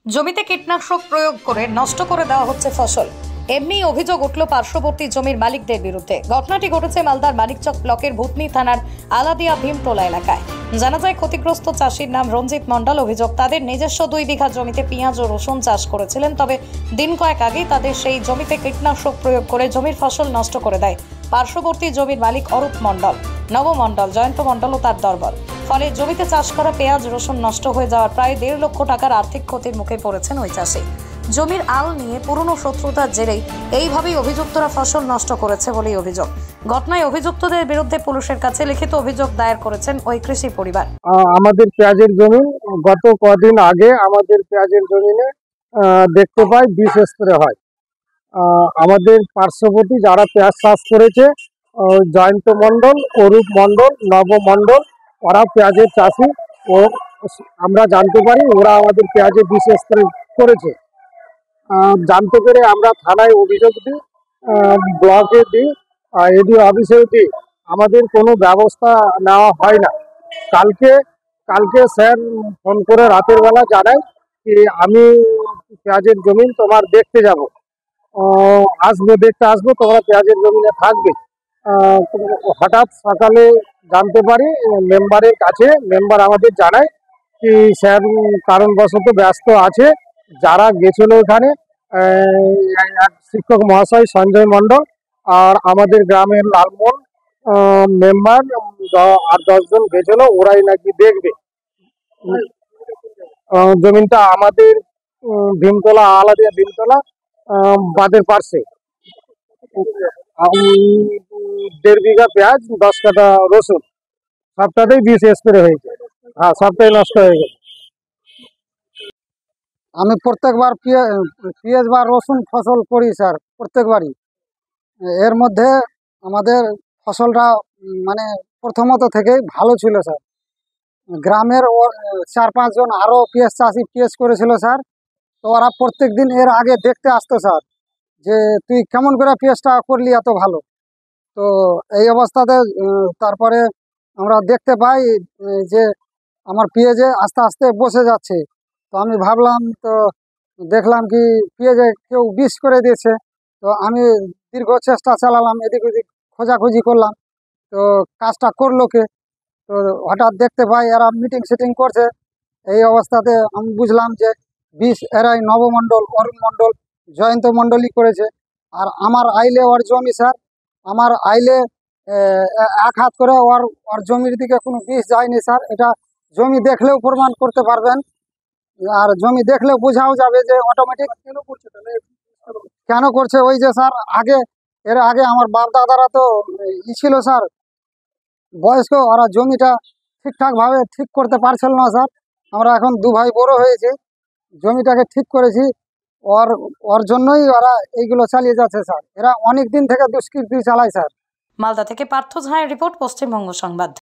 জমিতে কীটনাশক প্রয়োগ করে নষ্ট করে দেওয়া হচ্ছে ফসল। এমনি অভিযোগ উঠল পার্শ্ববর্তী জমির মালিকদের বিরুদ্ধে। ঘটনাটি ঘটেছে মালদার মানিকচক ব্লকের ভূতনি থানার আলাদিয়া ভীমটোলা এলাকায়। জানা যায় ক্ষতিগ্রস্ত চাষির নাম রঞ্জিত মণ্ডল। অভিযোগ, তাদের নিজস্ব 2 বিঘা জমিতে পেঁয়াজ ও রসুন চাষ করেছিলেন, তবে দিন কয়েক আগেই তাদের সেই জমিতে কীটনাশক প্রয়োগ করে জমির ফসল নষ্ট করে দেয় পার্শ্ববর্তী জমির মালিক অরূপ মণ্ডল, নব মণ্ডল, জয়ন্ত মণ্ডল ও তার দলবল। ফলে জমিতে চাষ করা পেঁয়াজ রসুন নষ্ট হয়ে যাওয়ার প্রায় 1.5 লক্ষ টাকার আর্থিক ক্ষতির মুখে পড়েছেন ওই চাষি। জমির আল নিয়ে পুরনো শত্রুতার জেরেই এইভাবেই অভিযুক্তরা ফসল নষ্ট করেছে বলেই অভিযোগ। ঘটনায় অভিযুক্তদের বিরুদ্ধে পুলিশের কাছে লিখিত অভিযোগ দায়ের করেছেন ওই কৃষি পরিবার। আমাদের পেঁয়াজের জমি গত কদিন আগে আমাদের পেঁয়াজের জমিনে দেখতে পাই বিষ স্প্রে হয়। আমাদের পার্শ্ববর্তী যারা পেঁয়াজ চাষ করেছে, জয়ন্ত মণ্ডল, অরূপ মণ্ডল, নব মণ্ডল, ওরা পেঁয়াজের চাষি। ও আমরা জানতে পারি ওরা আমাদের পেঁয়াজে বিষ স্প্রে করেছে। জানতে পেরে আমরা থানায় অভিযোগ দিই, ব্লকে দিই, এডিও অফিসেও দিই। আমাদের কোনো ব্যবস্থা নেওয়া হয় না। কালকে স্যার ফোন করে রাতের বেলা জানায় কি আমি পেঁয়াজের জমিন তোমার দেখতে যাব, দেখতে আসবো, তোমরা পেঁয়াজের জমিনে থাকবে। হঠাৎ সকালে জানতে পারি মেম্বারের কাছে, মেম্বার আমাদের জানায় কি স্যার কারণবশত ব্যস্ত আছে। যারা গেছিল ওখানে এক শিক্ষক মহাশয় সঞ্জয় মণ্ডল আর আমাদের গ্রামের লালমোহন মেম্বার আর 10 জন গেছিল, ওরাই নাকি দেখবে। জমিনটা আমাদের ভীমতলা, আলাদিয়া ভীমতলা বাঁধের পাশে। 1.5 বিঘা পেঁয়াজ, 10 কাঠা রসুন, সবটাতেই বিষ স্প্রে হয়েছে। হ্যাঁ, সবটাই নষ্ট হয়ে গেছে। আমি প্রত্যেকবার পেঁয়াজ বা রসুন ফসল করি স্যার, প্রত্যেকবারই। এর মধ্যে আমাদের ফসলটা মানে প্রথমত থেকেই ভালো ছিল স্যার। গ্রামের 4-5 জন আরও পেঁয়াজ চাষি পেঁয়াজ করেছিল স্যার। তো ওরা প্রত্যেক দিন এর আগে দেখতে আসতো স্যার, যে তুই কেমন করে পেঁয়াজটা করলি এত ভালো। তো এই অবস্থাতে তারপরে আমরা দেখতে পাই যে আমার পেঁয়াজে আস্তে আস্তে বসে যাচ্ছে। তো আমি ভাবলাম, তো দেখলাম কি পেঁয়াজে কেউ বিষ করে দিয়েছে। তো আমি দীর্ঘ চেষ্টা চালালাম, এদিক ওদিক খোঁজাখুঁজি করলাম, তো কাজটা করলো কে। তো হঠাৎ দেখতে পাই এরা মিটিং সিটিং করছে। এই অবস্থাতে আমি বুঝলাম যে বিষ এরাই নবমণ্ডল, অরুণ মণ্ডল, জয়ন্ত মণ্ডলই করেছে। আর আমার আইলে ওর জমি স্যার, আমার আইলে 1 হাত করে ওর জমির দিকে কোনো বিষ যায়নি স্যার। এটা জমি দেখলেও প্রমাণ করতে পারবেন, আর জমি দেখলেও বোঝাও যাবে যে অটোমেটিক কেন করছে। ওই যে স্যার এর আগে আমার বাপ দাদারা তো ছিল স্যার, বয়স্ক, ওরা জমিটা ঠিকঠাকভাবে ঠিক করতে পারছিল না স্যার। আমরা এখন 2 ভাই বড় হয়েছি, জমিটাকে ঠিক করেছি। ওর জন্যই ওরা এইগুলো চালিয়ে যাচ্ছে স্যার। এরা অনেক দিন থেকে দুষ্কৃতি চালায় স্যার। মালদা থেকে পার্থ ঝায়ের রিপোর্ট, পশ্চিমবঙ্গ সংবাদ।